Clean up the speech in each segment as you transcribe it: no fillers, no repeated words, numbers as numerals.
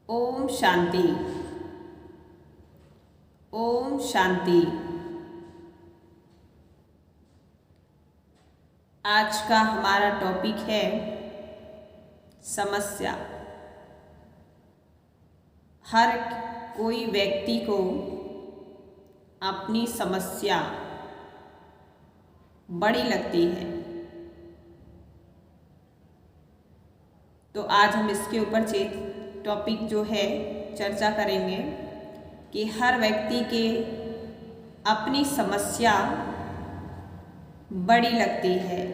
ओम शांति। ओम शांति। आज का हमारा टॉपिक है समस्या। हर कोई व्यक्ति को अपनी समस्या बड़ी लगती है, तो आज हम इसके ऊपर टॉपिक जो है चर्चा करेंगे कि हर व्यक्ति के अपनी समस्या बड़ी लगती है।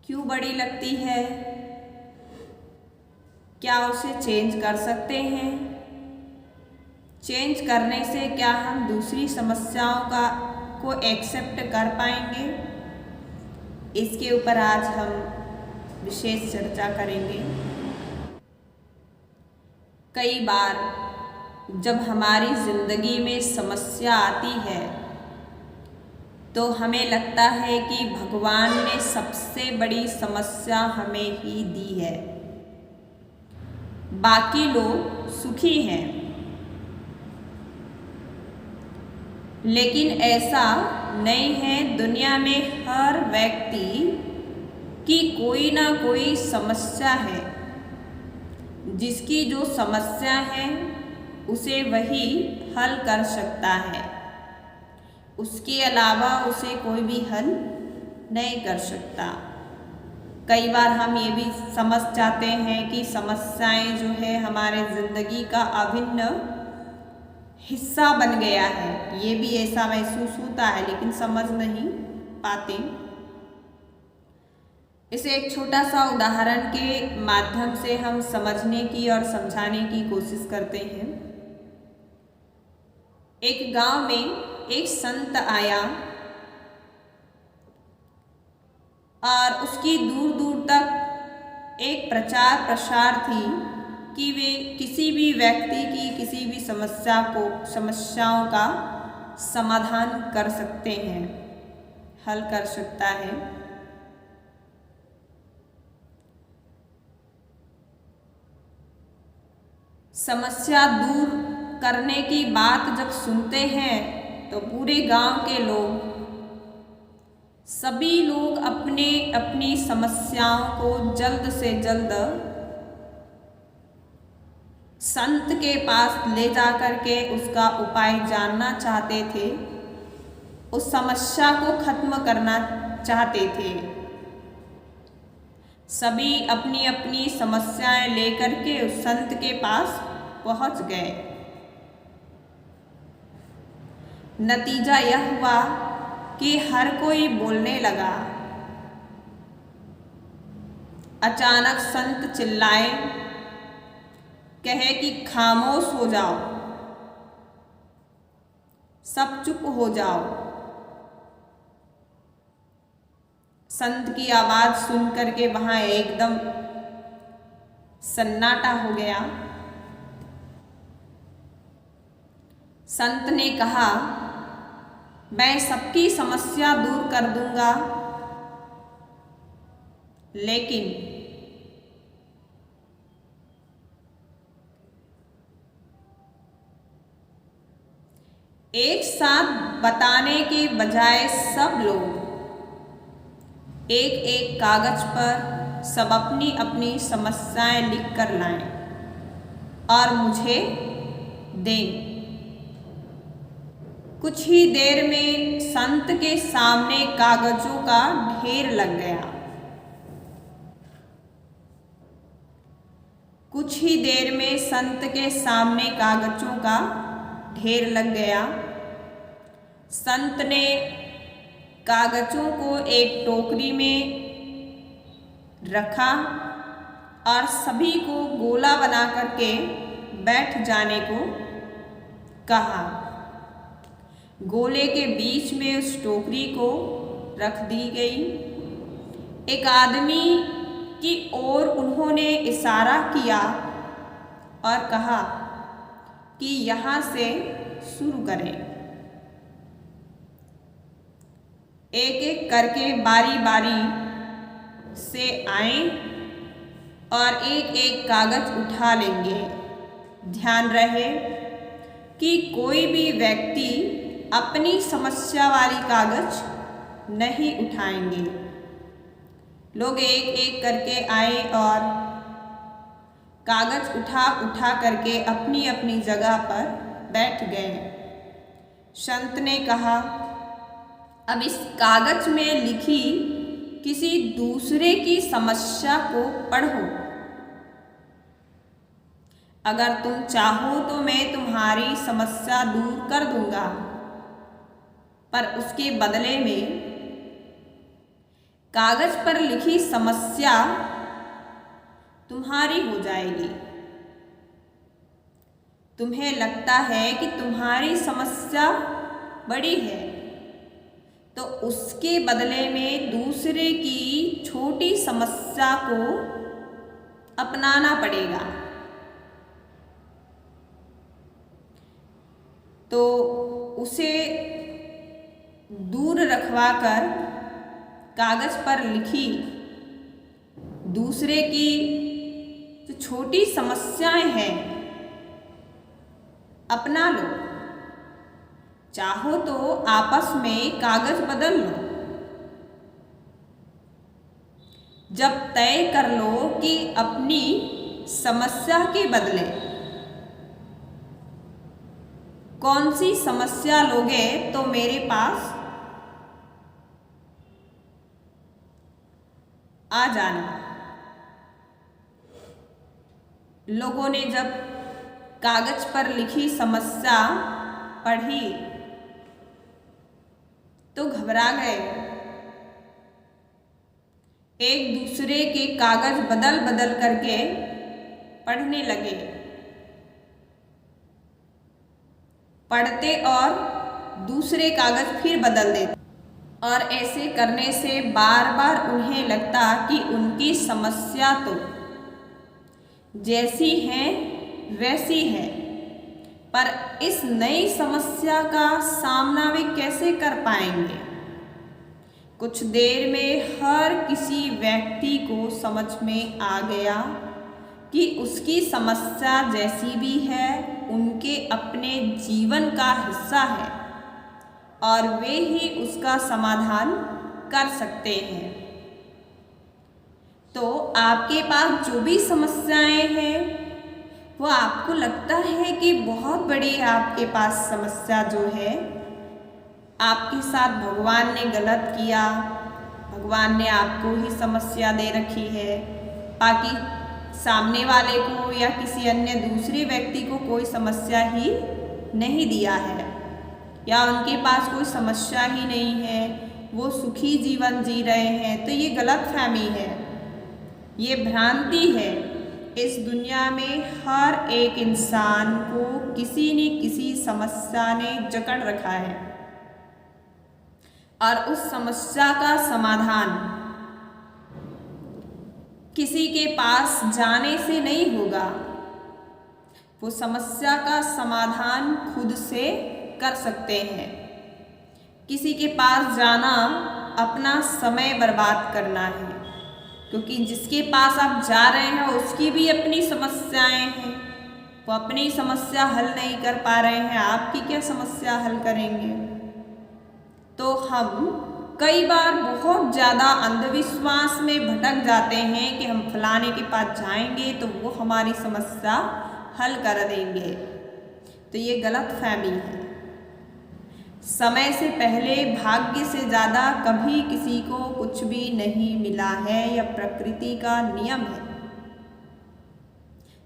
क्यों बड़ी लगती है? क्या उसे चेंज कर सकते हैं? चेंज करने से क्या हम दूसरी समस्याओं को एक्सेप्ट कर पाएंगे? इसके ऊपर आज हम विशेष चर्चा करेंगे। कई बार जब हमारी जिंदगी में समस्या आती है तो हमें लगता है कि भगवान ने सबसे बड़ी समस्या हमें ही दी है, बाकी लोग सुखी हैं। लेकिन ऐसा नहीं है। दुनिया में हर व्यक्ति की कोई ना कोई समस्या है। जिसकी जो समस्या है उसे वही हल कर सकता है, उसके अलावा उसे कोई भी हल नहीं कर सकता। कई बार हम ये भी समझ जाते हैं कि समस्याएं जो है हमारे ज़िंदगी का अभिन्न हिस्सा बन गया है। ये भी ऐसा महसूस होता है, लेकिन समझ नहीं पाते। इसे एक छोटा सा उदाहरण के माध्यम से हम समझने की और समझाने की कोशिश करते हैं। एक गांव में एक संत आया और उसकी दूर दूर तक एक प्रचार प्रसार थी कि वे किसी भी व्यक्ति की किसी भी समस्याओं का समाधान कर सकते हैं, हल कर सकता है। समस्या दूर करने की बात जब सुनते हैं तो पूरे गांव के लोग, सभी लोग अपने अपनी समस्याओं को जल्द से जल्द संत के पास ले जा कर के उसका उपाय जानना चाहते थे, उस समस्या को खत्म करना चाहते थे। सभी अपनी अपनी समस्याएं लेकर के उस संत के पास पहुंच गए। नतीजा यह हुआ कि हर कोई बोलने लगा। अचानक संत चिल्लाए, कहे कि खामोश हो जाओ, सब चुप हो जाओ। संत की आवाज सुन करके वहां एकदम सन्नाटा हो गया। संत ने कहा, मैं सबकी समस्या दूर कर दूंगा, लेकिन एक साथ बताने के बजाय सब लोग एक एक कागज पर सब अपनी अपनी समस्याएं लिख कर लाएं और मुझे दें। कुछ ही देर में संत के सामने कागजों का ढेर लग गया। कुछ ही देर में संत के सामने कागजों का ढेर लग गया। संत ने कागजों को एक टोकरी में रखा और सभी को गोला बना करके बैठ जाने को कहा। गोले के बीच में उस टोकरी को रख दी गई। एक आदमी की ओर उन्होंने इशारा किया और कहा कि यहाँ से शुरू करें। एक एक करके बारी बारी से आए और एक एक कागज उठा लेंगे। ध्यान रहे कि कोई भी व्यक्ति अपनी समस्या वाली कागज नहीं उठाएंगे। लोग एक एक करके आए और कागज उठा उठा करके अपनी अपनी जगह पर बैठ गए। संत ने कहा, अब इस कागज में लिखी किसी दूसरे की समस्या को पढ़ो। अगर तुम चाहो तो मैं तुम्हारी समस्या दूर कर दूंगा, पर उसके बदले में कागज पर लिखी समस्या तुम्हारी हो जाएगी। तुम्हें लगता है कि तुम्हारी समस्या बड़ी है, तो उसके बदले में दूसरे की छोटी समस्या को अपनाना पड़ेगा। तो उसे दूर रखवा कर कागज पर लिखी दूसरे की जो छोटी समस्याएं हैं अपना लो। चाहो तो आपस में कागज बदल लो। जब तय कर लो कि अपनी समस्या के बदले कौन सी समस्या लोगे, तो मेरे पास आ जाना। लोगों ने जब कागज पर लिखी समस्या पढ़ी तो घबरा गए। एक दूसरे के कागज बदल बदल करके पढ़ने लगे। पढ़ते और दूसरे कागज फिर बदल देते, और ऐसे करने से बार बार उन्हें लगता कि उनकी समस्या तो जैसी है वैसी है, पर इस नई समस्या का सामना वे कैसे कर पाएंगे। कुछ देर में हर किसी व्यक्ति को समझ में आ गया कि उसकी समस्या जैसी भी है उनके अपने जीवन का हिस्सा है और वे ही उसका समाधान कर सकते हैं। तो आपके पास जो भी समस्याएं हैं वो आपको लगता है कि बहुत बड़ी आपके पास समस्या जो है, आपके साथ भगवान ने गलत किया, भगवान ने आपको ही समस्या दे रखी है, बाकी सामने वाले को या किसी अन्य दूसरे व्यक्ति को कोई समस्या ही नहीं दिया है, या उनके पास कोई समस्या ही नहीं है, वो सुखी जीवन जी रहे हैं। तो ये गलतफहमी है, ये भ्रांति है। इस दुनिया में हर एक इंसान को किसी न किसी समस्या ने जकड़ रखा है, और उस समस्या का समाधान किसी के पास जाने से नहीं होगा। वो समस्या का समाधान खुद से कर सकते हैं। किसी के पास जाना अपना समय बर्बाद करना है, क्योंकि जिसके पास आप जा रहे हैं उसकी भी अपनी समस्याएं हैं। वो अपनी समस्या हल नहीं कर पा रहे हैं, आपकी क्या समस्या हल करेंगे। तो हम कई बार बहुत ज़्यादा अंधविश्वास में भटक जाते हैं कि हम फलाने के पास जाएंगे तो वो हमारी समस्या हल कर देंगे। तो ये गलतफहमी है। समय से पहले भाग्य से ज़्यादा कभी किसी को कुछ भी नहीं मिला है, यह प्रकृति का नियम है।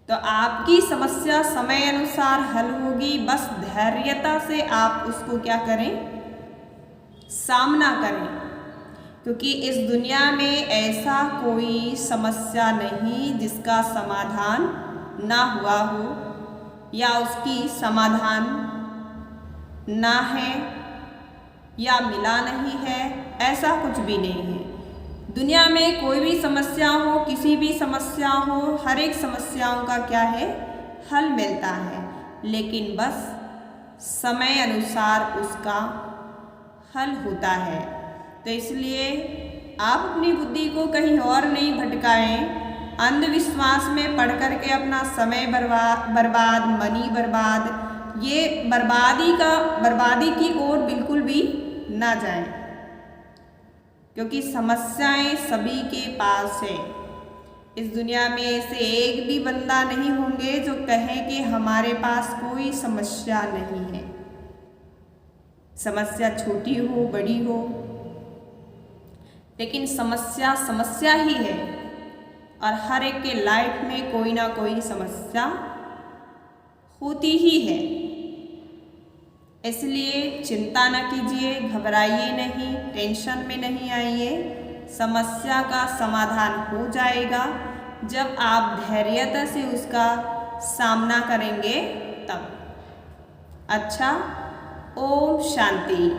तो आपकी समस्या समय अनुसार हल होगी, बस धैर्यता से आप उसको क्या करें, सामना करें। क्योंकि इस दुनिया में ऐसा कोई समस्या नहीं जिसका समाधान ना हुआ हो या उसकी समाधान ना है या मिला नहीं है, ऐसा कुछ भी नहीं है। दुनिया में कोई भी समस्या हो, किसी भी समस्या हो, हर एक समस्याओं का क्या है, हल मिलता है, लेकिन बस समय अनुसार उसका हल होता है। तो इसलिए आप अपनी बुद्धि को कहीं और नहीं भटकाएं, अंधविश्वास में पढ़ कर के अपना समय बर्बाद, मनी बर्बाद, ये बर्बादी की ओर बिल्कुल भी ना जाएं, क्योंकि समस्याएं सभी के पास है। इस दुनिया में ऐसे एक भी बंदा नहीं होंगे जो कहे कि हमारे पास कोई समस्या नहीं है। समस्या छोटी हो बड़ी हो, लेकिन समस्या समस्या ही है और हर एक के लाइफ में कोई ना कोई समस्या होती ही है। इसलिए चिंता न कीजिए, घबराइए नहीं, टेंशन में नहीं आइए। समस्या का समाधान हो जाएगा जब आप धैर्यता से उसका सामना करेंगे तब। अच्छा, ओम शांति।